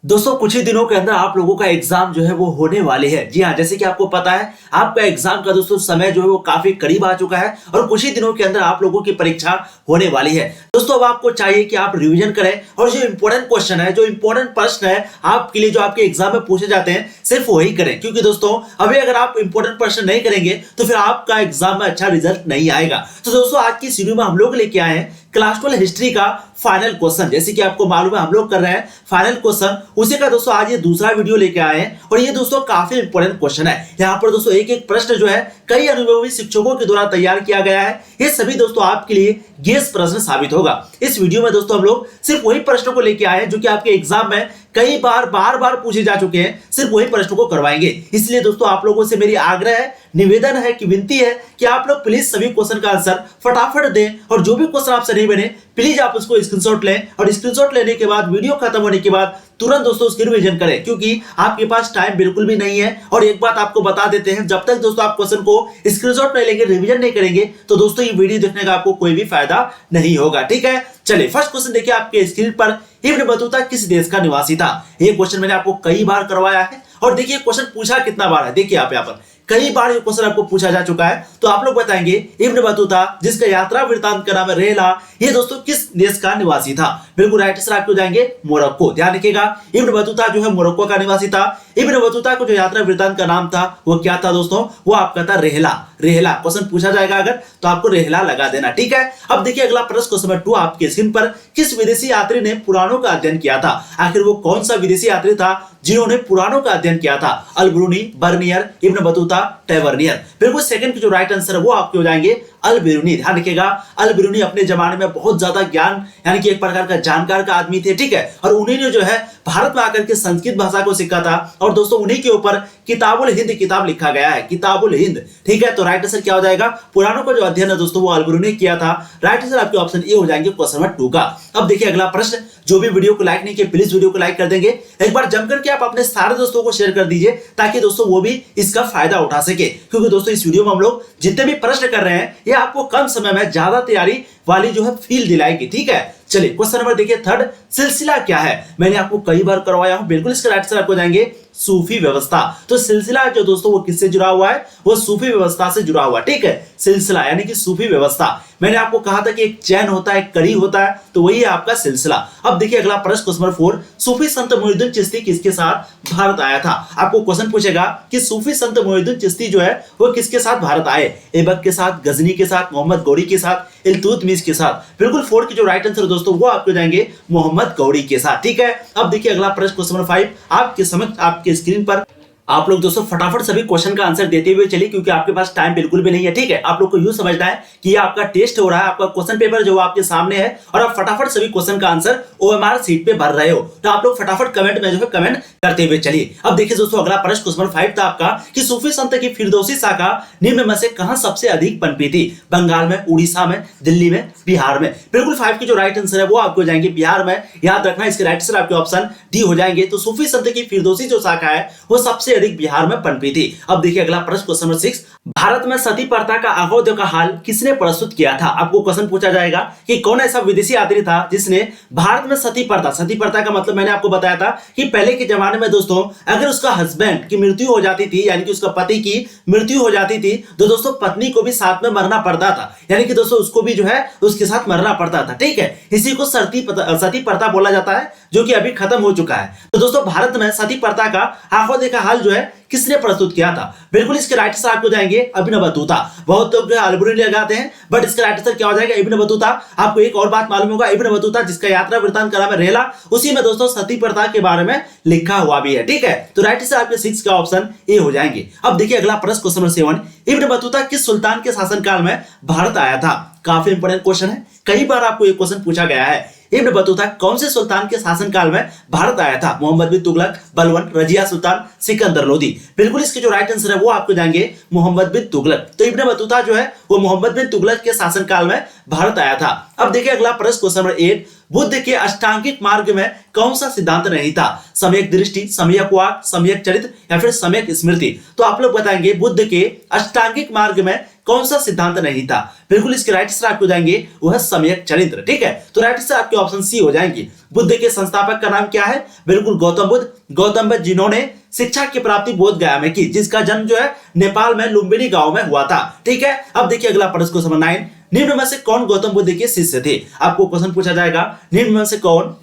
दोस्तों कुछ ही दिनों के अंदर आप लोगों का एग्जाम जो है वो होने वाले है। जी हाँ, जैसे कि आपको पता है आपका एग्जाम का दोस्तों समय जो है वो काफी करीब आ चुका है और कुछ ही दिनों के अंदर आप लोगों की परीक्षा होने वाली है। दोस्तों अब आपको चाहिए कि आप रिवीजन करें और जो इंपॉर्टेंट क्वेश्चन है, जो इंपॉर्टेंट प्रश्न है आपके लिए, जो आपके एग्जाम में पूछे जाते हैं, सिर्फ वही करें। क्योंकि दोस्तों अभी अगर आप इंपॉर्टेंट प्रश्न नहीं करेंगे तो फिर आपका एग्जाम में अच्छा रिजल्ट नहीं आएगा। तो दोस्तों आज की वीडियो में हम लोग लेके आए हैं क्लास 12 हिस्ट्री का फाइनल क्वेश्चन। जैसे कि आपको मालूम है हम लोग कर रहे हैं फाइनल क्वेश्चन, उसी का दोस्तों आज ये दूसरा वीडियो लेके आए हैं और ये दोस्तों काफी इंपॉर्टेंट क्वेश्चन है। यहाँ पर दोस्तों एक एक प्रश्न जो है कई अनुभवी शिक्षकों के द्वारा तैयार किया गया है। ये सभी दोस्तों आपके लिए गेस प्रश्न साबित होगा। इस वीडियो में दोस्तों हम लोग सिर्फ वही प्रश्नों को लेके आए हैं जो कि आपके एग्जाम में कई बार बार पूछे जा चुके हैं, सिर्फ वही प्रश्नों को करवाएंगे। इसलिए दोस्तों आप लोगों से मेरी आग्रह है, निवेदन है कि विनती है कि आप लोग प्लीज सभी क्वेश्चन का आंसर फटाफट दें और जो भी क्वेश्चन आपसे नहीं बने प्लीज आप उसको स्क्रीनशॉट लें और स्क्रीनशॉट लेने के बाद वीडियो खत्म होने के बाद तुरंत दोस्तों उसकी रिवीजन करें, क्योंकि आपके पास टाइम बिल्कुल भी नहीं है। और एक बात आपको बता देते हैं, जब तक दोस्तों आप क्वेश्चन को स्क्रीनशॉट नहीं लेंगे, रिवीजन नहीं करेंगे, तो दोस्तों ये वीडियो देखने का आपको कोई भी फायदा नहीं होगा। ठीक है, चलिए फर्स्ट क्वेश्चन देखिए आपके स्क्रीन पर। इब्न बतूता किस देश का निवासी था? ये क्वेश्चन मैंने आपको कई बार करवाया है और देखिए क्वेश्चन पूछा कितना बार है। देखिए आप यहाँ पर कई बार ये क्वेश्चन आपको पूछा जा चुका है। तो आप लोग बताएंगे इब्न बतूता जिसका यात्रा वृत्तांत का नाम है रेहला, ये दोस्तों किस देश का निवासी था? बिल्कुल राइट आंसर आपको जाएंगे मोरक्को। ध्यान रखिएगा इब्न बतूता जो है मोरक्को का निवासी था। इब्न बतूता को जो यात्रा वृत्तांत का नाम था वो क्या था दोस्तों? वो आपका था रेहला। रेहला क्वेश्चन पूछा जाएगा अगर तो आपको रेहला लगा देना। ठीक है, अब देखिए अगला प्रश्न क्वेश्चन नंबर 2 आपके स्क्रीन पर। किस विदेशी यात्री ने पुराणों का अध्ययन किया था? आखिर वो कौन सा विदेशी यात्री था जिन्होंने पुराणों का अध्ययन किया था? अल-बिरूनी, बर्नियर, इब्न बतूता, टैवर्नियर। बिल्कुल सेकंड की जो राइट आंसर है वो आपके हो जाएंगे अल-बिरूनी। ध्यान रखिएगा अल-बिरूनी अपने जमाने में बहुत ज्यादा ज्ञान यानी कि एक प्रकार का जानकार का आदमी थे। ठीक है, और उन्हीं ने जो है भारत में आकर के संस्कृत भाषा को सीखा था और दोस्तों उन्हीं के ऊपर किताबुल हिंद किताब लिखा गया है, किताबुल हिंद। ठीक है, तो राइट आंसर क्या हो जाएगा? पुराणों का जो अध्ययन है दोस्तों वो अल-बिरूनी किया था। राइट आंसर आपके ऑप्शन ए हो जाएंगे क्वेश्चन नंबर 2 का। अब देखिए अगला प्रश्न, जो भी वीडियो को लाइक नहीं किया प्लीज वीडियो को लाइक कर देंगे। एक बार जमकर के आप अपने सारे दोस्तों को शेयर कर दीजिए ताकि दोस्तों वो भी इसका फायदा उठा सके, क्योंकि दोस्तों इस वीडियो में हम लोग जितने भी प्रश्न कर रहे हैं ये आपको कम समय में ज्यादा तैयारी वाली जो है फील दिलाएगी। ठीक है, चलिए क्वेश्चन नंबर देखिए थर्ड, सिलसिला क्या है? मैंने आपको कई बार करवाया हूं। बिल्कुल इसका राइट आंसर आपको जाएंगे सूफी व्यवस्था। तो सिलसिला जो दोस्तों वो किससे जुड़ा हुआ है? वो सूफी व्यवस्था से जुड़ा हुआ। ठीक है, सिलसिला यानी कि सूफी व्यवस्था। मैंने आपको कहा था कि एक चैन होता है, एक कड़ी होता है, तो वही है आपका सिलसिला। अब देखिए अगला प्रश्न क्वेश्चन नंबर 4, सूफी संत मोइनुद्दीन चिश्ती किसके साथ भारत आया था? आपको क्वेश्चन पूछेगा कि सूफी संत मोइनुद्दीन चिश्ती जो है वो किसके साथ भारत आए? ऐबक के साथ, गजनी के साथ, मोहम्मद गौरी के साथ, इल्तुतमिश के साथ। बिल्कुल 4 की जो राइट आंसर दोस्तों वो आपको जाएंगे मोहम्मद गौरी के साथ। ठीक है, अब देखिए अगला प्रश्न क्वेश्चन नंबर 5 आपके समक्ष आपके स्क्रीन पर। आप लोग दोस्तों फटाफट सभी क्वेश्चन का आंसर देते हुए चलिए, क्योंकि आपके पास टाइम बिल्कुल भी नहीं है। ठीक है, आप लोग को यूं समझना है कि ये आपका टेस्ट हो रहा है, आपका क्वेश्चन पेपर जो आपके सामने है और आप फटाफट सभी क्वेश्चन का आंसर ओएमआर सीट पे भर रहे हो। तो आप लोग फटाफट कमेंट में जो है कमेंट करते हुए चलिए। अब देखिए दोस्तों अगला प्रश्न क्वेश्चन नंबर 5 था आपका कि सूफी संत की फिरदौसी शाखा निम्न में से कहां सबसे अधिक पनपी थी? बंगाल में, उड़ीसा में, दिल्ली में, बिहार में। बिल्कुल 5 की जो राइट आंसर है वो आपको जाएंगे बिहार में। याद रखना इसके राइट आंसर आपके ऑप्शन डी हो जाएंगे। तो सूफी संत की फिरदौसी जो शाखा है वो सबसे अधिक बिहार में पनपी थी। अब देखिए अगला प्रश्न क्वेश्चन नंबर 6, भारत में सती प्रथा का अवोध का हाल किसने प्रस्तुत किया था? आपको क्वेश्चन पूछा जाएगा कि कौन ऐसा विदेशी यात्री था जिसने भारत में सती प्रथा का मतलब मैंने आपको बताया था कि पहले के जमाने में दोस्तों अगर उसका हस्बैंड की मृत्यु हो जाती थी यानी कि उसका पति की मृत्यु हो जाती थी तो दोस्तों पत्नी को भी साथ में मरना पड़ता था, यानी कि दोस्तों उसको भी जो है उसके साथ मरना पड़ता था। ठीक है, इसी को सती प्रथा बोला जाता है जो कि अभी खत्म हो चुका है। तो दोस्तों भारत में सती प्रथा का अवोध का हाल जो है किसने प्रस्तुत किया था? बिल्कुल इसके राइट आंसर आपको जाएंगे इब्न बतूता। बहुत लोग अल-बिरूनी लगाते हैं बट इसका राइट आंसर क्या हो जाएगा? Ibn Battuta. आपको एक और बात मालूम होगा, इब्न बतूता जिसका यात्रा वृत्तांत का नाम है रेहला, उसी में दोस्तों सती प्रथा के बारे में लिखा हुआ भी है। ठीक है, तो राइट आंसर आपके 6 का ऑप्शन ए हो जाएंगे। अब देखिए अगला प्रश्न क्वेश्चन नंबर 7, इब्न बतूता किस सुल्तान के शासनकाल में भारत आया था? काफी इंपोर्टेंट क्वेश्चन है, कई बार आपको ये क्वेश्चन पूछा गया है। इब्न बतूता कौन से सुल्तान के शासनकाल में भारत आया था? मोहम्मद बिन तुगलक, बलवन, रजिया सुल्तान, सिकंदर लोदी। बिल्कुल इसके जो राइट आंसर है वो आपको जाएंगे मोहम्मद बिन तुगलक। तो इब्न बतूता जो है वो मोहम्मद बिन तुगलक के शासनकाल में भारत आया था। अब देखिए अगला प्रश्न क्वेश्चन नंबर 8, बुद्ध के अष्टांगिक मार्ग में कौन सा सिद्धांत नहीं था? सम्यक दृष्टि, सम्यक वाक, सम्यक चरित्र या फिर सम्यक स्मृति। तो आप लोग बताएंगे बुद्ध के अष्टांगिक मार्ग में कौन सा सिद्धांत नहीं था? बिल्कुल इसके राइट आंसर आपको जाएंगे वो है सम्यक चरित्र। ठीक है, तो राइट आंसर आपके ऑप्शन सी हो जाएंगे। बुद्ध के संस्थापक का नाम क्या है? बिल्कुल गौतम बुद्ध। गौतम बुद्ध जिन्होंने शिक्षा की प्राप्ति बोध गया में की, जिसका जन्म जो है नेपाल में लुम्बिनी गांव में हुआ था। ठीक है, अब देखिए अगला प्रश्न क्वेश्चन नंबर 9, निम्न में से कौन गौतम बुद्ध के शिष्य थे? आपको क्वेश्चन पूछा जाएगा निम्न में से कौन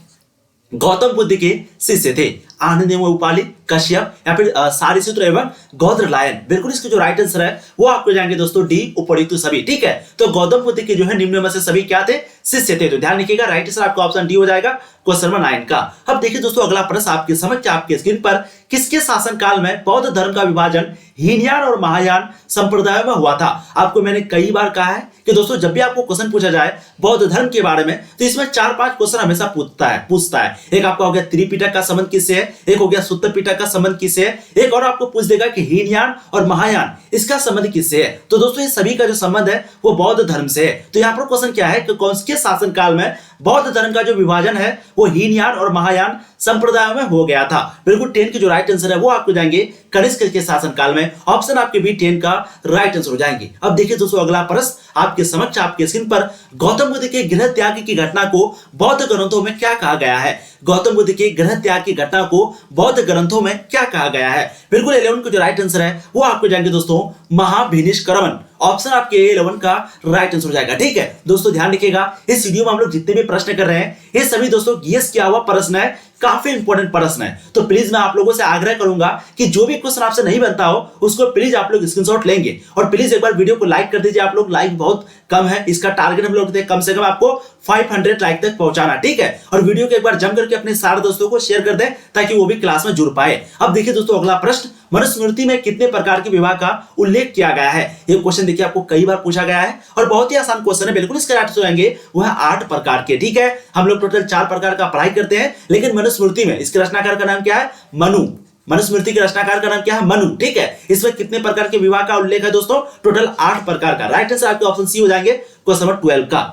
गौतम बुद्ध के शिष्य थे? आनंद एवं उपाली, कश्यप या फिर सारिपुत्र एवं गौदरलायन। बिल्कुल इसके जो राइट आंसर है वो आपको जाएंगे दोस्तों डी, उपयुक्त सभी। ठीक है, तो गौतम बुद्ध के जो है निम्न में से सभी क्या थे? शिष्य थे। तो ध्यान रखिएगा राइट आंसर आपका ऑप्शन डी हो जाएगा क्वेश्चन नंबर 9 का। अब देखिए दोस्तों अगला प्रश्न आपके समक्ष आपके स्क्रीन पर, किसके शासनकाल में बौद्ध धर्म का विभाजन हीनयान और महायान संप्रदाय में हुआ था? आपको मैंने कई बार कहा है कि दोस्तों जब भी आपको क्वेश्चन पूछा जाए बौद्ध धर्म के बारे में तो इसमें 4-5 क्वेश्चन हमेशा पूछता है। एक आपका हो गया त्रिपिटक का संबंध किससे है, एक हो गया सूत्र पिटक का संबंध किससे है, एक और आपको पूछ देगा कि हीनयान और महायान इसका संबंध किससे है। तो दोस्तों ये सभी का जो संबंध है वो बौद्ध धर्म से है। तो यहाँ पर क्वेश्चन क्या है कि कौन के शासनकाल में बौद्ध धर्म का जो विभाजन है वो हीनयान और महायान संप्रदाय में हो गया था? बिल्कुल 10 के जो राइट आंसर है वो आपको जाएंगे कनिष्क के शासनकाल में। ऑप्शन आपके भी 10 का राइट आंसर हो जाएंगे। अब देखिए दोस्तों अगला प्रश्न आपके समक्ष आपके स्क्रीन पर, गौतम बुद्ध के गृह त्याग की घटना को बौद्ध ग्रंथों में क्या कहा गया है? गौतम बुद्ध के गृह त्याग की घटना को बौद्ध ग्रंथों में क्या कहा गया है? बिल्कुल 11 का जो राइट आंसर है वो आपको जाएंगे दोस्तों महाभिनिष्क्रमण। ऑप्शन आपके 11 का राइट आंसर हो जाएगा। ठीक है दोस्तों ध्यान रखिएगा इस वीडियो में हम लोग जितने भी प्रश्न कर रहे हैं ये सभी दोस्तों गेस किया हुआ प्रश्न है, काफी इंपॉर्टेंट प्रश्न है। तो प्लीज मैं आप लोगों से आग्रह करूंगा कि जो भी क्वेश्चन आपसे नहीं बनता हो उसको प्लीज आप लोग स्क्रीनशॉट लेंगे और प्लीज एक बार वीडियो को लाइक कर दीजिए। आप लोग लाइक बहुत कम है, इसका टारगेट हम लोग कम से कम आपको 500 लाइक तक पहुंचाना। ठीक है, और वीडियो को एक बार जम करके अपने सारे दोस्तों को शेयर कर दें ताकि वो भी क्लास में जुड़ पाए। अब देखिए दोस्तों अगला प्रश्न, मनुस्मृति में कितने प्रकार के विवाह का उल्लेख किया गया है? ये क्वेश्चन देखिए आपको कई बार पूछा गया है और बहुत ही आसान क्वेश्चन है। बिल्कुल इसके राइट आंसर होंगे वह 8 प्रकार के। ठीक है, हम लोग टोटल 4 प्रकार का पढ़ाई करते हैं लेकिन मनुस्मृति में इसके रचनाकार का नाम क्या है? मनु। मनुस्मृति के रचनाकार का नाम क्या है? मनु। ठीक है, इसमें कितने प्रकार के विवाह का उल्लेख है दोस्तों? टोटल 8 प्रकार का। राइट आंसर आपके ऑप्शन सी हो जाएंगे क्वेश्चन नंबर 12 का।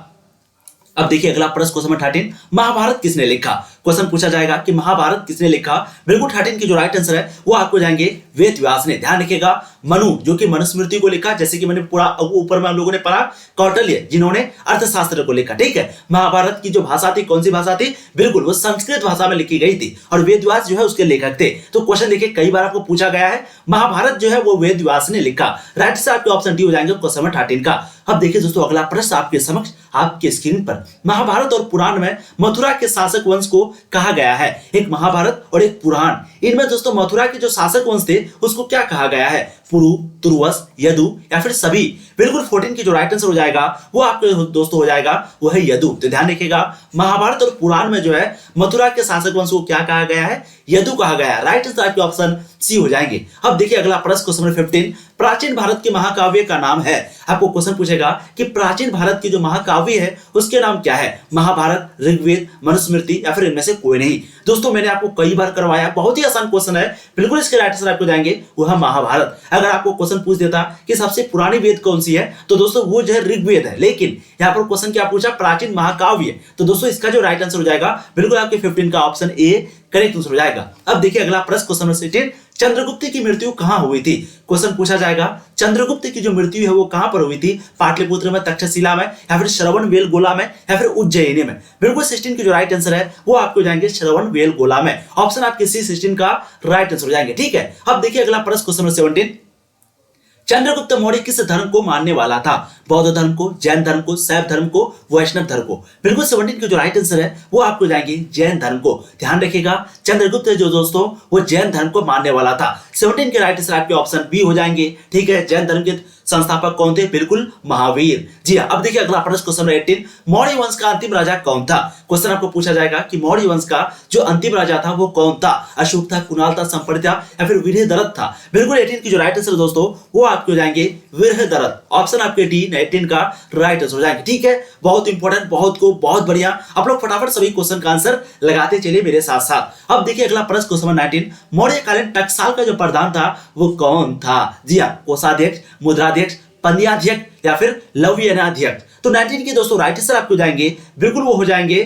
अब देखिए अगला प्रश्न क्वेश्चन नंबर 13, महाभारत किसने लिखा? क्वेश्चन पूछा जाएगा कि महाभारत किसने लिखा? बिल्कुल 13 की जो राइट आंसर है वो आपको जाएंगे वेद व्यास ने। ध्यान रखिएगा मनु जो कि मनुस्मृति को लिखा, जैसे कि मैंने पूरा ऊपर में हम लोगों ने पढ़ा कौटिल्य जिन्होंने अर्थशास्त्र को लिखा। ठीक है, महाभारत की जो भाषा थी कौन सी भाषा थी? बिल्कुल वो संस्कृत भाषा में लिखी गई थी और वेद व्यास जो है उसके लेखक थे। तो क्वेश्चन देखिए कई बार आपको पूछा गया है, महाभारत जो है वो वेद व्यास ने लिखा। राइट से आपके ऑप्शन डी हो जाएंगे क्वेश्चन नंबर 13 का। अब देखिए दोस्तों अगला प्रश्न आपके समक्ष आपके स्क्रीन पर, महाभारत और पुराण में मथुरा के शासक वंश को कहा गया है। एक महाभारत और एक पुराण, इनमें दोस्तों मथुरा के जो शासक वंश थे उसको क्या कहा गया है? पुरु, तुर्वस, यदु या फिर सभी? बिल्कुल 14 की जो राइट आंसर हो जाएगा वो आपके दोस्तों हो जाएगा वो है यदु। तो ध्यान रखिएगा महाभारत और पुराण में जो है मथुरा के शासक वंश को क्या कहा गया है? यदु कहा गया है। राइट आंसर आपके ऑप्शन सी हो जाएंगे। अब देखिए अगला प्रश्न क्वेश्चन नंबर 15, प्राचीन भारत के महाकाव्य का नाम है। आपको क्वेश्चन पूछेगा कि प्राचीन भारत की जो महाकाव्य है उसके नाम क्या है? महाभारत, ऋग्वेद, मनुस्मृति या फिर इनमें से कोई नहीं? दोस्तों मैंने आपको कई बार करवाया, बहुत ही आसान क्वेश्चन है। बिल्कुल इसके राइट आंसर आपको जाएंगे वो है महाभारत। अगर आपको क्वेश्चन पूछ देता कि सबसे पुरानी वेद कौन सी है तो दोस्तों वो जो है ऋग्वेद है, लेकिन यहाँ पर क्वेश्चन क्या पूछा? प्राचीन महाकाव्य। तो दोस्तों इसका जो राइट आंसर हो जाएगा बिल्कुल आपके 15 का ऑप्शन ए करेक्ट आंसर हो जाएगा। अब देखिए अगला प्रश्न क्वेश्चन नंबर 16, चंद्रगुप्त की मृत्यु कहां हुई थी? क्वेश्चन पूछा जाएगा चंद्रगुप्त की जो मृत्यु है वो कहां पर हुई थी? पाटलिपुत्र में, तक्षशिला में या फिर श्रवणबेलगोला में या फिर उज्जैनी में? बिल्कुल 16 की जो राइट आंसर है वो आपको जाएंगे श्रवणबेलगोला में। ऑप्शन आपके सी 16 का राइट आंसर हो जाएंगे। ठीक है, अब देखिए अगला प्रश्न क्वेश्चन नंबर 17, चंद्रगुप्त मौर्य किस धर्म को मानने वाला था? बौद्ध धर्म को, जैन धर्म को, शैव धर्म को, वैष्णव धर्म को? बिल्कुल 17 की जो राइट आंसर है वो आपको जाएंगे जैन धर्म को। ध्यान रखिएगा चंद्रगुप्त जो दोस्तों वो जैन धर्म को मानने वाला था। 17 के राइट आंसर आपके ऑप्शन बी हो जाएंगे। ठीक है, जैन धर्म के संस्थापक कौन थे? बिल्कुल महावीर। जी हाँ, अब देखिए अगला प्रश्न क्वेश्चन नंबर 18, मौर्य वंश का अंतिम राजा कौन था? क्वेश्चन आपको पूछा जाएगा कि मौर्य वंश का जो अंतिम राजा था वो कौन था? अशोक था, कुणाल था, संपर्क था या फिर वीरभद्र था? बिल्कुल 18 की जो राइट आंसर दोस्तों वो आपको जाएंगे वीरभद्र। ऑप्शन आपके डी 18 का राइट आंसर हो जाएंगे। ठीक है, बहुत इंपॉर्टेंट, बहुत बढ़िया। आप लोग फटाफट सभी क्वेश्चन का आंसर लगाते चलिए मेरे साथ साथ। अब देखिए अगला प्रश्न क्वेश्चन नंबर 19, मौर्यकालीन टकसाल का जो प्रधान था वो कौन था? जी हाँ, कोषाध्यक्ष, मुद्राध्यक्ष, पंद्याध्यक्ष या फिर लव्यनाध्यक्ष? तो 19 के दोस्तों राइट आंसर आपको जाएंगे बिल्कुल वो हो जाएंगे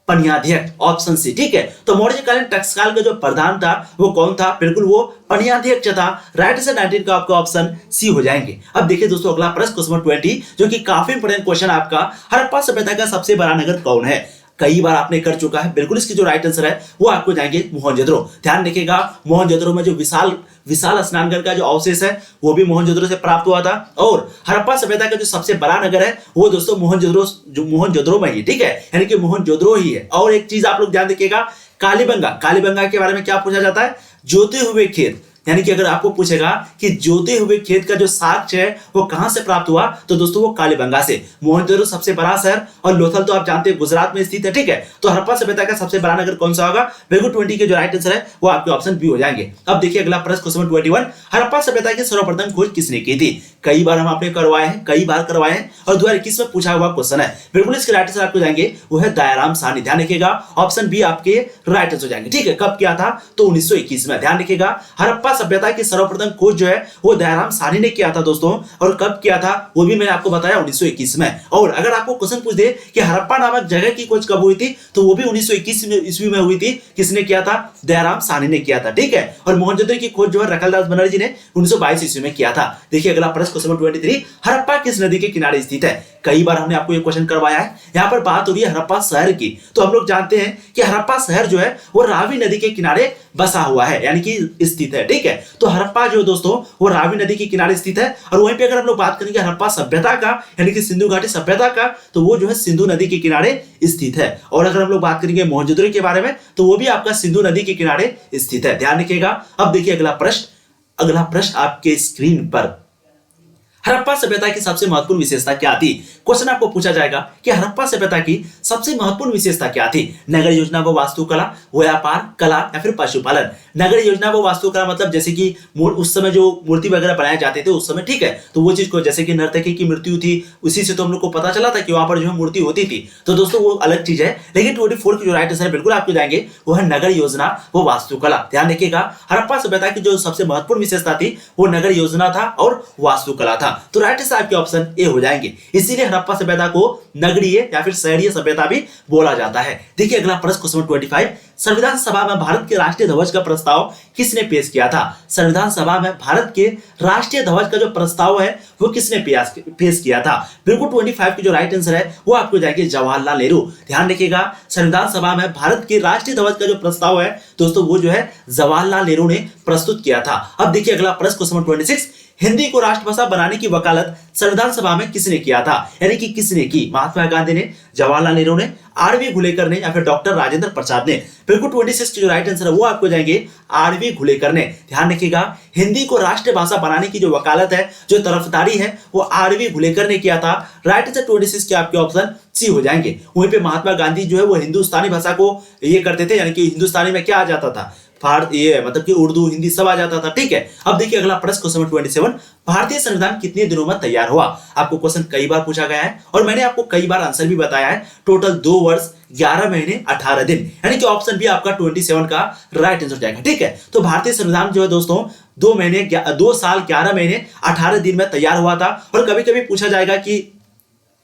पन्याध्यक्ष, ऑप्शन सी। ठीक है, तो मौर्यकालीन टकसाल का जो प्रधान था वो कौन था? बिल्कुल वो पन्याध्यक्ष था। राइट आंसर 19 का आपका ऑप्शन सी हो जाएंगे। अब देखिए दोस्तों अगला प्रश्न क्वेश्चन नंबर 20, जो कि काफी इंपोर्टेंट क्वेश्चन आपका, हड़प्पा सभ्यता का सबसे बड़ा नगर कौन है? कई बार आपने कर चुका है। बिल्कुल इसकी जो राइट आंसर है वो आपको जाएंगे मोहनजोदड़ो। ध्यान रखिएगा, मोहनजोदड़ो में जो विशाल स्नानघर का जो अवशेष है वो भी मोहनजोदड़ो से प्राप्त हुआ था। और हड़प्पा सभ्यता का जो सबसे बड़ा नगर है वो दोस्तों मोहनजोदड़ो में ही, ठीक है, यानी कि मोहनजोदड़ो ही है। और एक चीज आप लोग ध्यान रखिएगा, कालीबंगा के बारे में क्या पूछा जाता है? जोते हुए खेत। यानी कि अगर आपको पूछेगा कि जोते हुए खेत का जो साक्ष्य है वो कहां से प्राप्त हुआ, तो दोस्तों वो कालीबंगा से। मोहनजोदड़ो सबसे बड़ा शहर और लोथल तो आप जानते हैं गुजरात में स्थित है। ठीक है, तो हड़प्पा सभ्यता का सबसे बड़ा नगर कौन सा होगा? बिल्कुल 20 के जो राइट आंसर है वो आपके ऑप्शन बी हो जाएंगे। अब देखिए अगला प्रश्न क्वेश्चन 21, हड़प्पा सभ्यता की सर्वप्रथम खोज किसने की थी? कई बार हम आपने करवाए हैं, कई बार करवाए हैं और 2021 में पूछा हुआ क्वेश्चन है। बिल्कुल इसके राइट आंसर आपको जाएंगे वो है दयाराम साहनी। ध्यान रखिएगा, ऑप्शन बी आपके राइट आंसर हो जाएंगे। ठीक है, कब किया था? तो 1921 में। ध्यान रखिएगा, हड़प्पा सभ्यता की सर्वप्रथम खोज जो है वो दयाराम साहनी ने किया था दोस्तों। और कब किया था वो भी मैंने आपको बताया 1921 में। और अगर आपको क्वेश्चन पूछ दे कि हड़प्पा नामक जगह की खोज कब हुई थी, तो वो भी 1921 ईस्वी में हुई थी। किसने किया था? दयाराम साहनी ने किया था। ठीक है, और मोहनजोदड़ो की खोज जो है रखलदास बनर्जी ने 1922 ईस्वी में किया था। देखिए अगला प्रश्न क्वेश्चन 23, हड़प्पा किस नदी के किनारे स्थित है? कई बार हमने आपको ये क्वेश्चन करवाया है। यहाँ पर बात हो रही है हड़प्पा शहर की। तो हम लोग जानते हैं कि हड़प्पा शहर जो है वो रावी नदी के किनारे बसा हुआ है, यानी कि स्थित है। ठीक है, तो हड़प्पा जो दोस्तों वो रावी नदी के किनारे स्थित है। और वहीं पे अगर हम लोग बात करेंगे हड़प्पा सभ्यता का, यानी कि सिंधु घाटी सभ्यता का, तो वो जो है सिंधु नदी के किनारे स्थित है। और अगर हम लोग बात करेंगे मोहनजोदड़ो के बारे में, तो वो भी आपका सिंधु नदी के किनारे स्थित है। ध्यान रखिएगा। अब देखिए अगला प्रश्न आपके स्क्रीन पर, हड़प्पा सभ्यता की सबसे महत्वपूर्ण विशेषता क्या थी? क्वेश्चन आपको पूछा जाएगा कि हड़प्पा सभ्यता की सबसे महत्वपूर्ण विशेषता क्या थी? नगर योजना व वास्तुकला, व्यापार, कला या फिर पशुपालन? नगर योजना व वास्तुकला मतलब जैसे कि उस समय जो मूर्ति वगैरह बनाए जाते थे उस समय, ठीक है, तो वो चीज को, जैसे कि नर्तकी की मृत्यु थी, उसी से तो हम लोग को पता चला था कि वहां पर जो है मूर्ति होती थी। तो दोस्तों वो अलग चीज है। लेकिन 24 की जो राइट आंसर है बिल्कुल आपको जाएंगे वो है नगर योजना वो वास्तुकला। ध्यान रखिएगा, हड़प्पा सभ्यता की जो सबसे महत्वपूर्ण विशेषता थी वो नगर योजना था और वास्तुकला था। तो राइट आंसर आपके ऑप्शन ए हो जाएंगे। इसीलिए हड़प्पा सभ्यता को नगरीय या फिर शहरीय सभ्यता भी बोला जाता है। देखिए अगला प्रश्न क्वेश्चन 25, संविधान सभा में भारत के राष्ट्रीय ध्वज का प्रस्ताव किसने पेश किया था? संविधान सभा में भारत के राष्ट्रीय ध्वज का जो प्रस्ताव है वो किसने पेश किया था? बिल्कुल 25 की जो राइट आंसर है वो आपको जाएंगे जवाहरलाल नेहरू। ध्यान रखिएगा, संविधान सभा में भारत के राष्ट्रीय ध्वज का जो प्रस्ताव है दोस्तों वो जो है जवाहरलाल नेहरू ने प्रस्तुत किया था। अब देखिए अगला प्रश्न क्वेश्चन 26, हिंदी को राष्ट्रभाषा बनाने की वकालत संविधान सभा में किसने किया था? यानी कि किसने की? महात्मा गांधी ने, जवाहरलाल नेहरू ने, आरवी घुलेकर ने या फिर डॉक्टर राजेंद्र प्रसाद ने? बिल्कुल 26 की जो राइट आंसर है वो आपको जाएंगे आरवी घुलेकर ने। ध्यान रखिएगा, हिंदी को राष्ट्रभाषा बनाने की जो वकालत है, जो तरफदारी है, वो आरवी घुलेकर ने किया था। राइट आंसर 26 के आपके ऑप्शन सी हो जाएंगे। वहीं पे महात्मा गांधी जो है वो हिंदुस्तानी भाषा को ये करते थे, यानी कि हिंदुस्तानी में क्या आ जाता था, ये मतलब कि उर्दू हिंदी सब आ जाता था। ठीक है, अब देखिए अगला प्रश्न क्वेश्चन 27, भारतीय संविधान कितने दिनों में तैयार हुआ? आपको क्वेश्चन कई बार पूछा गया है और मैंने आपको कई बार आंसर भी बताया है। टोटल 2 वर्ष 11 महीने 18 दिन, यानी कि ऑप्शन भी आपका 27 का राइट आंसर जाएगा। ठीक है, तो भारतीय संविधान जो है दोस्तों 2 साल 11 महीने 18 दिन में तैयार हुआ था। और कभी कभी पूछा जाएगा कि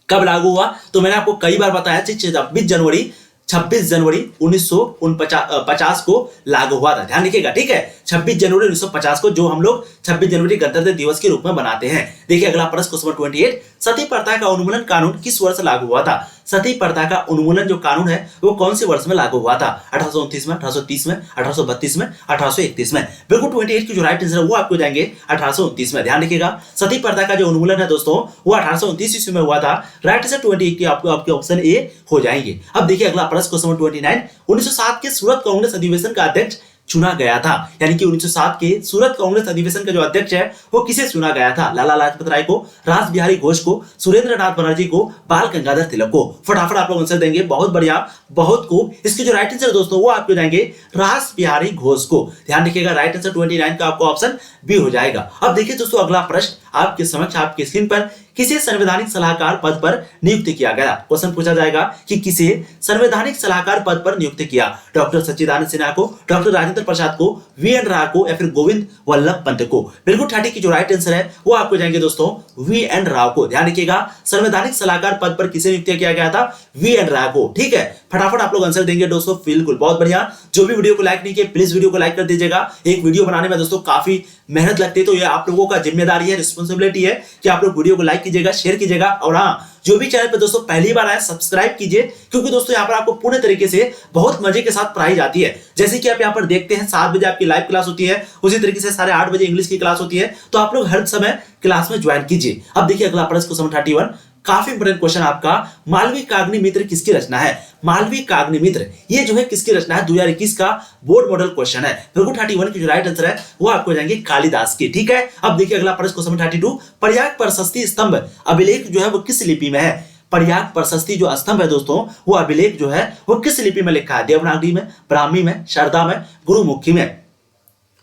कब लागू हुआ, तो मैंने आपको कई बार बताया 26 जनवरी 1950 को लागू हुआ था। ध्यान रखिएगा, ठीक है, 26 जनवरी 1950 को, जो हम लोग 26 जनवरी गणतंत्र दिवस के रूप में बनाते हैं। देखिए अगला प्रश्न क्वेश्चन 28, सती प्रथा का उन्मूलन कानून किस वर्ष लागू हुआ था? सती प्रथा का उन्मूलन जो कानून है वो कौन से वर्ष में लागू हुआ था? 1829 में, 1830 में, 1832 में, 1831 में? बिल्कुल 28 की जो राइट आंसर है वो आपको जाएंगे 1829 में। ध्यान रखिएगा, सती प्रथा का जो उन्मूलन है दोस्तों वो 1829 ईस्वी में हुआ था। राइट आंसर 28 की आपके ऑप्शन ए हो जाएंगे। अब देखिए अगला प्रश्न क्वेश्चन 29, 1907 के सूरत कांग्रेस अधिवेशन का अध्यक्ष चुना गया था, यानी कि 1907 के सूरत कांग्रेस अधिवेशन का जो अध्यक्ष है वो किसे चुना गया था? लाला लाजपत राय को, रास बिहारी घोष को, सुरेंद्र नाथ बनर्जी को, बाल गंगाधर तिलक को? फटाफट आप लोग आंसर देंगे, बहुत बढ़िया, बहुत खूब। इसके जो राइट आंसर दोस्तों वो आपको जाएंगे रास बिहारी घोष को। ध्यान रखिएगा, राइट आंसर 29 का आपको ऑप्शन बी हो जाएगा। अब देखिए दोस्तों अगला प्रश्न आपके समक्ष आपके स्क्रीन पर, किसे संवैधानिक सलाहकार पद पर नियुक्त किया गया? क्वेश्चन पूछा जाएगा कि किसे संवैधानिक सलाहकार पद पर नियुक्त किया? डॉक्टर सच्चिदानंद सिन्हा को, डॉक्टर राजेंद्र प्रसाद को, वीएन राय को या फिर गोविंद वल्लभ पंत को? बिल्कुल 30 की जो राइट आंसर है वो आपको जाएंगे दोस्तों वीएन राव को। ध्यान रखिएगा, संवैधानिक सलाहकार पद पर किसे नियुक्त किया गया था? वीएन राय को। ठीक है, फटाफट आप लोग आंसर देंगे दोस्तों, बिल्कुल बहुत बढ़िया। जो भी वीडियो को लाइक नहीं किया प्लीज वीडियो को लाइक कर दीजिएगा। एक वीडियो बनाने में दोस्तों काफी मेहनत लगती है, तो ये आप लोगों का जिम्मेदारी है, रिस्पॉन्सिबिलिटी है कि आप लोग वीडियो को लाइक कीजिएगा, शेयर कीजिएगा, और हाँ, जो भी चैनल पे दोस्तों पहली बार आए सब्सक्राइब कीजिए, क्योंकि दोस्तों यहाँ पर आपको पूर्ण तरीके से बहुत मजे के साथ पढ़ाई जाती है। जैसे कि आप यहाँ पर देखते हैं 7 बजे आपकी लाइव क्लास होती है, उसी तरीके से 8:30 बजे इंग्लिश की क्लास होती है, तो आप लोग हर समय क्लास में ज्वाइन कीजिए। अब देखिए अगला प्रश्न क्वेश्चन 31, काफी इंपोर्टेंट क्वेश्चन आपका, मालवी कागनी मित्र किसकी रचना है? मालवी कागनी मित्र ये जो है किसकी रचना है? 2021 का बोर्ड मॉडल क्वेश्चन है। बिल्कुल 31 की जो राइट आंसर है वो आपको जाएंगे कालिदास की। ठीक है, अब देखिए अगला प्रश्न क्वेश्चन 32, प्रयाग प्रशस्ति स्तंभ अभिलेख जो है वो किस लिपि में है? प्रयाग प्रशस्ति जो स्तंभ है दोस्तों, वो अभिलेख जो है वो किस लिपि में लिखा है? देवनागरी में, ब्राह्मी में, शारदा में, गुरुमुखी में?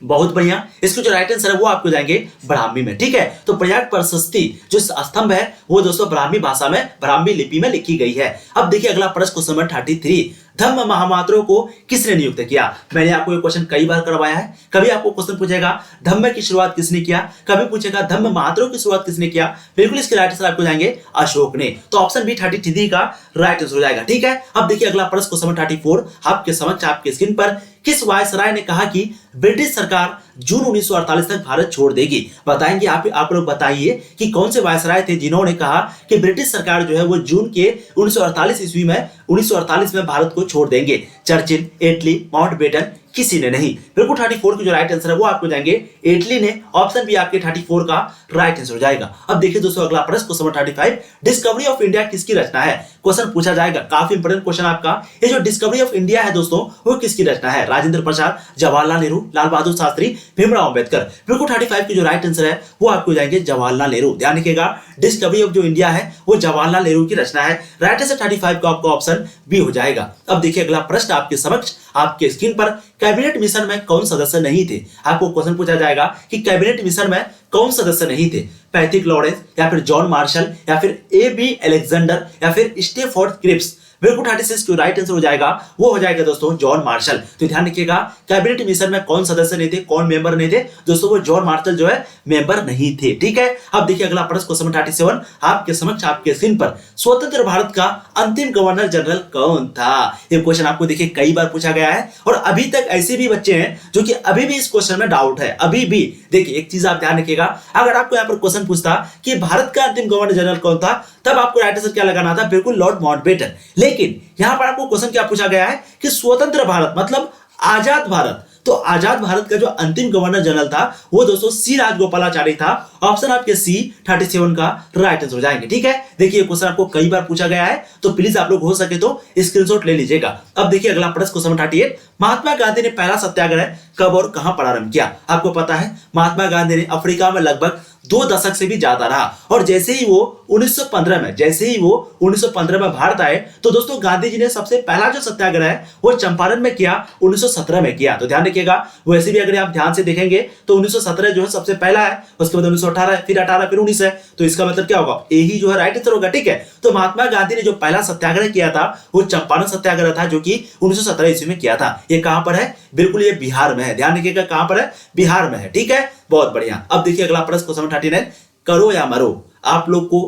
बहुत बढ़िया, इसको जो राइट आंसर है वो आपको जाएंगे ब्राह्मी में। ठीक है, तो प्रयाग प्रशस्ति जो स्तंभ है वो दोस्तों ब्राह्मी भाषा में, ब्राह्मी लिपि में लिखी गई है। अब देखिए अगला प्रश्न क्वेश्चन नंबर 33, धम्म महामात्रों को किसने नियुक्त किया? मैंने आपको ये क्वेश्चन कई बार करवाया है। कभी आपको क्वेश्चन पूछेगा धम्म की शुरुआत किसने किया, कभी पूछेगा धम्म महात्रों की शुरुआत किसने किया? बिल्कुल इसके राइट आंसर आपको जाएंगे अशोक ने। तो ऑप्शन बी 33 का राइट आंसर हो जाएगा। ठीक है, अब देखिए अगला प्रश्न क्वेश्चन नंबर 34 आपके समक्ष आपके स्क्रीन पर, किस वायसराय ने कहा कि ब्रिटिश सरकार जून 1948 तक भारत छोड़ देगी? बताएंगे आप लोग बताइए कि कौन से वायसराय थे जिन्होंने कहा कि ब्रिटिश सरकार जो है वो जून के 1948 ईस्वी में 1948 में भारत को छोड़ देंगे? चर्चिल, एटली, माउंटबेटन, किसी ने नहीं। बिल्कुल 34 की जो राइट आंसर है वो आपको जाएंगे एटली ने। ऑप्शन बी आपके 34 का राइट आंसर हो जाएगा। अब देखिए दोस्तों अगला प्रश्न question number 35, discovery of India किसकी रचना है? क्वेश्चन पूछा जाएगा, काफी इंपोर्टेंट क्वेश्चन आपका। ये जो डिस्कवरी ऑफ इंडिया है दोस्तों वो किसकी रचना है? राजेंद्र प्रसाद, जवाहरलाल नेहरू, लाल बहादुर शास्त्री, भीमराव अंबेडकर? बिल्कुल 35 की जो राइट आंसर है वो आपको जाएंगे जवाहरलाल नेहरू। ध्यान रखिएगा, डिस्कवरी ऑफ जो इंडिया है वो जवाहरलाल नेहरू की रचना है। राइट आंसर 35 का आपका ऑप्शन बी हो जाएगा। अब देखिए अगला प्रश्न आपके समक्ष आपके स्क्रीन पर, कैबिनेट मिशन में कौन सदस्य नहीं थे? आपको क्वेश्चन पूछा जाएगा कि कैबिनेट मिशन में कौन सदस्य नहीं थे? पैट्रिक लॉरेंस या फिर जॉन मार्शल या फिर ए.बी. अलेक्जेंडर या फिर स्टेफोर्ड क्रिप्स? बिल्कुल 36 की राइट आंसर हो जाएगा वो हो जाएगा दोस्तों जॉन मार्शल। तो ध्यान रखिएगा, कैबिनेट मिशन में कौन सदस्य नहीं थे, कौन मेंबर नहीं थे दोस्तों? वो जॉन मार्शल जो है मेंबर नहीं थे। ठीक है, अब देखिए अगला प्रश्न क्वेश्चन नंबर 37 आपके समक्ष आपके स्क्रीन पर, स्वतंत्र भारत का अंतिम गवर्नर जनरल कौन था? ये क्वेश्चन आपको देखिए कई बार पूछा गया है और अभी तक ऐसे भी बच्चे हैं जो कि अभी भी इस क्वेश्चन में डाउट है। अभी भी देखिए एक चीज आप ध्यान रखिएगा, अगर आपको यहाँ पर क्वेश्चन पूछता कि भारत का अंतिम गवर्नर जनरल कौन था, तब आपको राइट आंसर क्या लगाना था? बिल्कुल लॉर्ड माउंटबेटन। लेकिन यहां पर आपको क्वेश्चन क्या पूछा गया है कि स्वतंत्र भारत मतलब आजाद भारत। तो आजाद भारत का जो अंतिम गवर्नर जनरल था वो दोस्तों सी राजगोपालाचारी था। ऑप्शन आपके सी 37 का राइट आंसर हो जाएंगे। ठीक है, देखिए क्वेश्चन आपको कई बार पूछा गया है, तो प्लीज आप लोग हो सके तो स्क्रीनशॉट ले लीजिएगा। अब देखिए अगला प्रश्न क्वेश्चन 38, महात्मा गांधी ने पहला सत्याग्रह कब और कहां प्रारंभ किया? आपको पता है महात्मा गांधी ने अफ्रीका में लगभग 2 दशक से भी ज्यादा रहा, और जैसे ही वो 1915 में भारत आए तो दोस्तों गांधी जी ने सबसे पहला जो सत्याग्रह है वो चंपारण में किया, 1917 में किया। तो ध्यान रखिएगा, वैसे भी अगर आप ध्यान से देखेंगे तो 1917 जो है सबसे पहला है, उसके बाद 1918 है, फिर 18 फिर 19 है, तो इसका मतलब क्या होगा? यही जो है राइट आंसर होगा। ठीक है, तो महात्मा गांधी ने जो पहला सत्याग्रह किया था वो चंपारण सत्याग्रह था, जो कि 1917 ईस्वी में किया था। ये कहां पर है? बिल्कुल ये बिहार में है। ध्यान रखिएगा कहां पर है? बिहार में है। ठीक है, बहुत बढ़िया। अब देखिए अगला प्रश्न क्वेश्चन 39, करो या मरो। आप लोग को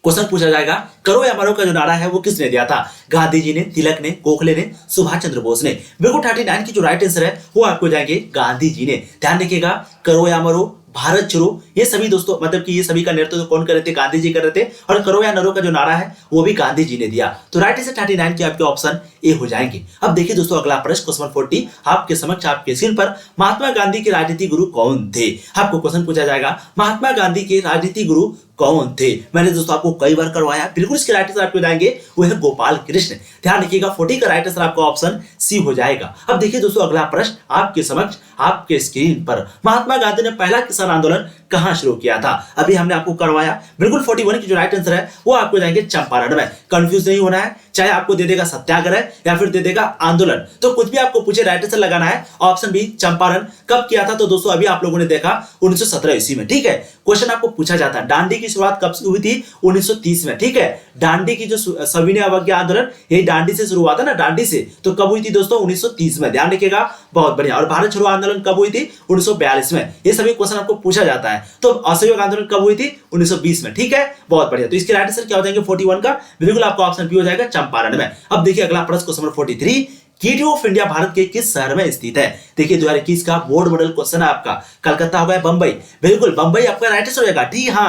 क्वेश्चन पूछा जाएगा, करो या मरो का जो नारा है वो किसने दिया था? गांधी जी ने, तिलक ने, गोखले ने, सुभाष चंद्र बोस ने? बिल्कुल 39 की जो राइट आंसर है वो आपको जाएंगे गांधी जी ने। ध्यान रखिएगा, करो या मरो, भारत छोड़ो, ये सभी दोस्तों मतलब कि ये सभी का नेतृत्व तो कौन कर रहे थे? गांधी जी कर रहे थे, और करो या नरो का जो नारा है वो भी गांधी जी ने दिया। तो राइट आंसर 39 के आपके ऑप्शन ए हो जाएंगे। अब देखिए दोस्तों अगला प्रश्न क्वेश्चन 40 आपके समक्ष आपके स्क्रीन पर, महात्मा गांधी के राजनीतिक गुरु कौन थे? आपको क्वेश्चन पूछा जाएगा महात्मा गांधी के राजनीतिक गुरु कौन थे? मैंने दोस्तों आपको कई बार करवाया, बिल्कुल इसके राइट आंसर आपको जाएंगे वो है गोपाल कृष्ण। ध्यान रखिएगा 40 का राइट आंसर आपका ऑप्शन सी हो जाएगा। अब देखिए दोस्तों अगला प्रश्न आपके समक्ष आपके स्क्रीन पर, महात्मा गांधी ने पहला किसान आंदोलन कहां शुरू किया था? अभी हमने आपको करवाया। बिल्कुल 41 की जो राइट आंसर है वो आपको जाएंगे चंपारण में। कंफ्यूज नहीं होना है, चाहे आपको दे देगा सत्याग्रह या फिर दे देगा आंदोलन, तो कुछ भी आपको पूछे राइट आंसर लगाना है। Option B Champaran. कब किया था? तो दोस्तों अभी आप लोगों ने देखा 1917 ईस्वी में। ठीक है, क्वेश्चन आपको पूछा जाता है दांडी की शुरुआत कब हुई थी? 1930 में। ठीक है, दांडी की जो सविनय अवज्ञा आंदोलन ये दांडी से शुरू हुआ था ना, दांडी से, तो कब हुई थी दोस्तों? 1930 में। ध्यान रखिएगा, बहुत बढ़िया। और भारत छोड़ो आंदोलन कब हुई थी? 1942 में। ये सभी क्वेश्चन आपको पूछा जाता है। तो असहयोग आंदोलन कब हुई थी? 1920 में। ठीक है, बहुत बढ़िया। तो इसके राइट आंसर क्या हो जाएंगे? 41 का बिल्कुल आपका ऑप्शन बी हो जाएगा चंपारण में। अब देखिए अगला प्रश्न, question number 43, gateway of India Bharat के किस शहर में स्थित है? देखिए 2021 का बोर्ड मॉडल क्वेश्चन है आपका। कलकत्ता हो गया, बंबई। बिल्कुल बंबई आपका राइट आंसर हो जाएगा।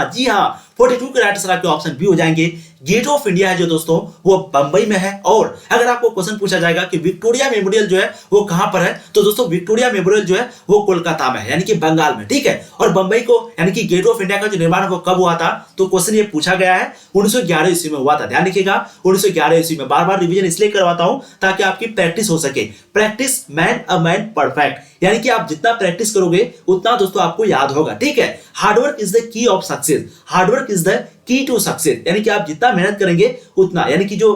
जी हाँ 42 के राइट आंसर आपके ऑप्शन बी हो जाएंगे। गेट ऑफ इंडिया है जो दोस्तों वो बंबई में है। और अगर आपको क्वेश्चन पूछा जाएगा कि विक्टोरिया मेमोरियल जो है वो कहां पर है, तो दोस्तों विक्टोरिया मेमोरियल जो है वो कोलकाता में है, यानी कि बंगाल में। ठीक है, और बंबई को यानी कि गेट ऑफ इंडिया का जो निर्माण वो कब हुआ था? तो क्वेश्चन ये पूछा गया है 1911 ईस्वी में हुआ था। ध्यान रखिएगा 1911 ईस्वी में। बार बार रिवीजन इसलिए करवाता हूं ताकि आपकी प्रैक्टिस हो सके। Practice man a man perfect, यानी कि आप जितना प्रैक्टिस करोगे उतना दोस्तों आपको याद होगा। ठीक है, hard work is the key of success. Hard work is the key to success, यानी कि आप जितना मेहनत करेंगे उतना, यानी कि जो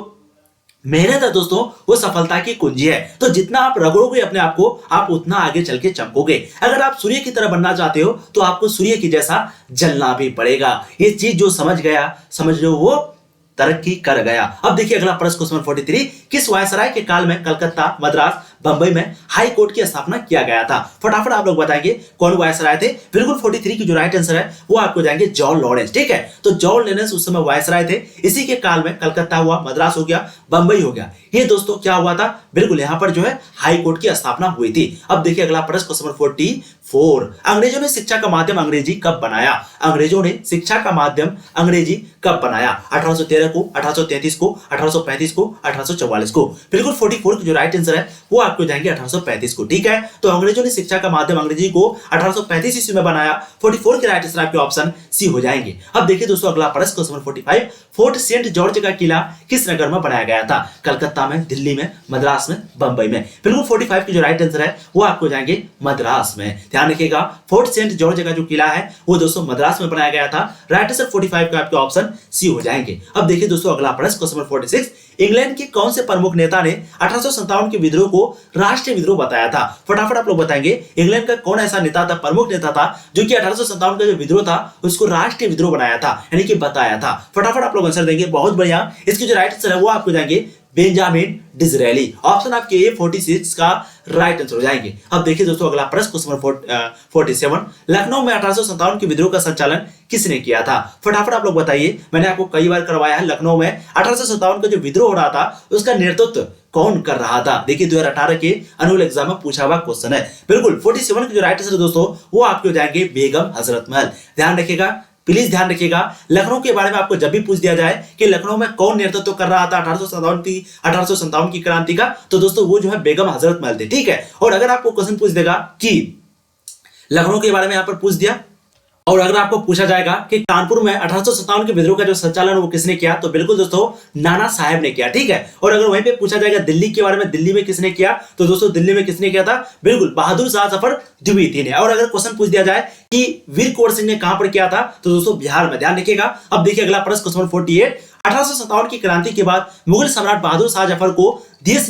मेहनत है दोस्तों वो सफलता की कुंजी है। तो जितना आप रगड़ोगे अपने आप को, आप उतना आगे चल के चमकोगे। अगर आप सूर्य की तरह बनना चाहते हो तो आपको सूर्य की जैसा जलना भी पड़ेगा। ये चीज जो समझ गया, समझ लो वो तरक्की कर गया। अब देखिए अगला प्रश्न, क्वेश्चन 43, किस वायसराय के काल में कलकत्ता, मद्रास, बंबई में हाई कोर्ट की स्थापना किया गया था? फटाफट आप लोग बताएंगे कौन वायसराय थे। बिल्कुल 43 की जो राइट आंसर है वो आपको जाएंगे जॉन लॉरेंस। ठीक है, तो जॉन लॉरेंस उस समय वायसराय थे। इसी के काल में कलकत्ता हुआ, मद्रास हो गया, बंबई हो गया। ये दोस्तों क्या हुआ था? बिल्कुल यहां पर जो है हाई कोर्ट की स्थापना हुई थी। अब देखिए अगला प्रश्न, क्वेश्चन 44, अंग्रेजों ने शिक्षा का माध्यम अंग्रेजी कब बनाया? अंग्रेजों ने शिक्षा का माध्यम अंग्रेजी कब बनाया? 1813 को, 1833 को, 1835 को, 1844 को। बिल्कुल 44 की जो राइट आंसर है वो आपको जाएंगे 1835 को। ठीक है, तो अंग्रेजों ने शिक्षा का माध्यम अंग्रेजी को 1835 ईस्वी में बनाया। 44 के राइट आंसर आपके ऑप्शन सी हो जाएंगे। अब देखिए दोस्तों अगला प्रश्न, क्वेश्चन 45, फोर्ट सेंट जॉर्ज का किला किस नगर में बनाया गया था? कलकत्ता में, दिल्ली में, मद्रास में, बंबई में। बिल्कुल 45 की जो राइट आंसर है वो आपको जाएंगे मद्रास में। ध्यान रखिएगा, फोर्ट सेंट जॉर्ज का जो किला है वो दोस्तों मद्रास में बनाया गया था। राइट आंसर 45 का आपके ऑप्शन सी हो जाएंगे। अब देखिए दोस्तों अगला प्रश्न, क्वेश्चन 46, इंग्लैंड के कौन से प्रमुख नेता ने 1857 के विद्रोह को राष्ट्रीय विद्रोह बताया था? फटाफट आप लोग बताएंगे इंग्लैंड का कौन ऐसा नेता था, प्रमुख नेता था, जो कि 1857 का जो विद्रोह था उसको राष्ट्रीय विद्रोह बनाया था, यानी कि बताया था। फटाफट आप लोग आंसर देंगे, बहुत बढ़िया। इसकी जो राइट आंसर है वो आपको जाएंगे बेंजामिन डिज़रायली। ऑप्शन आपके ए 46 का राइट आंसर हो जाएंगे। अब देखिए दोस्तों अगला प्रश्न, क्वेश्चन 47, लखनऊ में 1857 के विद्रोह का संचालन किसने किया था? फटाफट आप लोग बताइए। मैंने आपको कई बार करवाया है, लखनऊ में 1857 का जो विद्रोह हो रहा था उसका नेतृत्व कौन कर रहा था? देखिए 2018 के अनुअल एग्जाम में पूछा हुआ क्वेश्चन है। बिल्कुल 47 की जो राइट आंसर दोस्तों वो आपके हो जाएंगे बेगम हजरत महल। ध्यान रखिएगा, प्लीज ध्यान रखिएगा, लखनऊ के बारे में आपको जब भी पूछ दिया जाए कि लखनऊ में कौन नेतृत्व कर रहा था 1857 की क्रांति का, तो दोस्तों वो जो है बेगम हजरत महल थे। ठीक है, और अगर आपको क्वेश्चन पूछ देगा कि लखनऊ के बारे में यहां पर पूछ दिया, और अगर आपको पूछा जाएगा कि कानपुर में 1857 के विद्रोह का जो संचालन वो किसने किया, तो बिल्कुल दोस्तों नाना साहब ने किया। ठीक है, और अगर वहीं पे पूछा जाएगा दिल्ली के बारे में, दिल्ली में किसने किया, तो दोस्तों दिल्ली में किसने किया था? बिल्कुल बहादुर शाह जफर द्विवेदी ने। और अगर क्वेश्चन पूछ दिया जाए कि वीर कुंवर सिंह ने कहां पर किया था, तो दोस्तों बिहार में। ध्यान रखिएगा। अब देखिए अगला प्रश्न, क्वेश्चन 48, 1857 की क्रांति के बाद मुगल सम्राट बहादुर शाह जफर को देश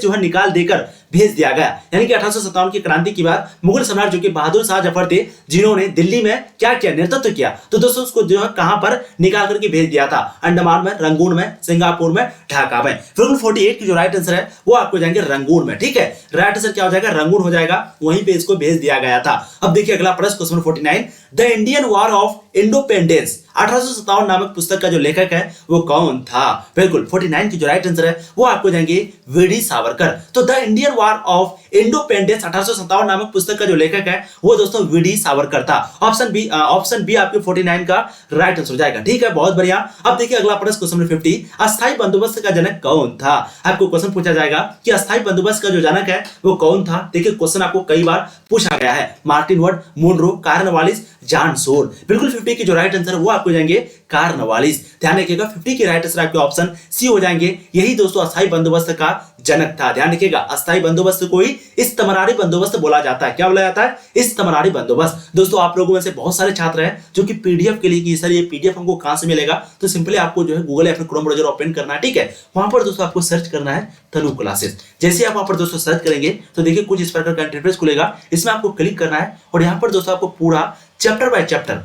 जो है निकाल देकर भेज दिया गया। यानी कि 1857 की क्रांति के बाद मुगल सम्राट जो कि बहादुर शाह जफर थे, जिन्होंने दिल्ली में क्या किया, नेतृत्व किया, तो दोस्तों उसको जो है कहां पर निकाल करके भेज दिया था? अंडमान में, रंगून में, सिंगापुर में, ढाका में। बिल्कुल 48 की जो राइट आंसर है वो आपको जाएंगे रंगून में। ठीक है, राइट आंसर क्या हो जाएगा? रंगून हो जाएगा, वहीं पे इसको भेज दिया गया था। अब देखिए अगला प्रश्न, question 49, the Indian war of independence 1857 नामक पुस्तक का जो लेखक है वो कौन था? बिल्कुल 49 की जो राइट आंसर है वो आपको जाएंगे वीडी सावरकर। तो the Indian war of independence 1857 नामक पुस्तक का जो लेखक है वो दोस्तों वीडी सावरकर था। ऑप्शन बी आपके 49 का राइट आंसर हो जाएगा। ठीक है, बहुत बढ़िया। अब देखिए अगला प्रश्न, क्वेश्चन 50, अस्थायी बंदोबस्त का जनक कौन था? आपको क्वेश्चन पूछा जाएगा कि अस्थायी बंदोबस्त का जो जनक है वो कौन था। देखिए क्वेश्चन आपको कई बार पूछा गया है। मार्टिन वर्ड, मुनरो, कॉर्नवालिस, जान सोल। बिल्कुल 50 की जो राइट आंसर है वो आपको जाएंगे कार्नवालिस। ध्यान रखिएगा 50 की राइट आंसर आपके ऑप्शन सी हो जाएंगे। यही दोस्तों अस्थायी बंदोबस्त का जनक था। ध्यान रखिएगा अस्थायी बंदोबस्त को ही इस्तमरारी बंदोबस्त बोला जाता है। क्या बोला जाता है? इस्तमरारी बंदोबस्त। दोस्तों आप लोगों में से बहुत सारे छात्र हैं जो कि पीडीएफ के लिए कि सर ये पीडीएफ हमको कहां से मिलेगा, तो सिंपली आपको जो है गूगल या फिर क्रोम ब्राउज़र ओपन करना है। ठीक है, वहां पर दोस्तों आपको सर्च करना है तनु क्लासेस। जैसे आप वहां पर दोस्तों सर्च करेंगे तो देखिए कुछ इस प्रकार का इंटरफेस खुलेगा। इसमें आपको क्लिक करना है और यहाँ पर दोस्तों आपको पूरा चैप्टर बाय चैप्टर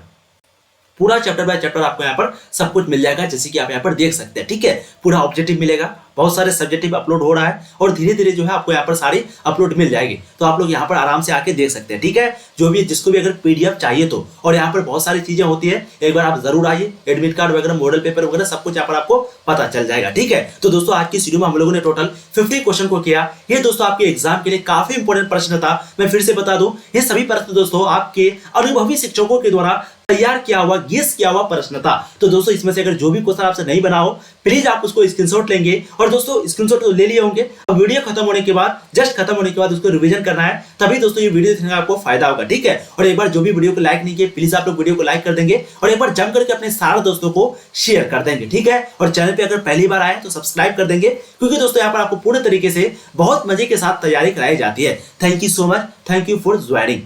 आपको यहाँ पर सब कुछ मिल जाएगा, जैसे कि आप यहाँ पर देख सकते हैं। ठीक है, पूरा ऑब्जेक्टिव मिलेगा, बहुत सारे सब्जेक्टिव अपलोड हो रहा है और धीरे धीरे जो है आपको यहाँ पर सारी अपलोड मिल जाएगी। तो आप लोग यहाँ पर आराम से आके देख सकते हैं। ठीक है, जो भी जिसको भी अगर पीडीएफ चाहिए तो, और यहाँ पर बहुत सारी चीजें होती है, एक बार आप जरूर आइए। एडमिट कार्ड वगैरह, मॉडल पेपर वगैरह सब कुछ यहाँ पर आपको पता चल जाएगा। ठीक है, तो दोस्तों आज की वीडियो में हम लोगों ने टोटल 50 क्वेश्चन को किया। ये दोस्तों आपके एग्जाम के लिए काफी इंपॉर्टेंट प्रश्न था। मैं फिर से बता दूं, ये सभी प्रश्न दोस्तों आपके अनुभवी शिक्षकों के द्वारा तैयार किया हुआ, गेस किया हुआ प्रश्न था। तो दोस्तों इसमें से अगर जो भी क्वेश्चन आपसे नहीं बना हो, प्लीज आप उसको स्क्रीनशॉट लेंगे। और दोस्तों स्क्रीनशॉट तो ले लिए होंगे, अब वीडियो खत्म होने के बाद, जस्ट खत्म होने के बाद उसको रिवीजन करना है, तभी दोस्तों ये वीडियो देखने का आपको फायदा होगा। ठीक है, और एक बार जो भी वीडियो को लाइक नहीं किए, प्लीज आप लोग वीडियो को लाइक कर देंगे और एक बार जम करके अपने सारे दोस्तों को शेयर कर देंगे। ठीक है, और चैनल पे अगर पहली बार आए तो सब्सक्राइब कर देंगे, क्योंकि दोस्तों यहाँ पर आपको पूरे तरीके से बहुत मजे के साथ तैयारी कराई जाती है। Thank you so much, thank you for joining.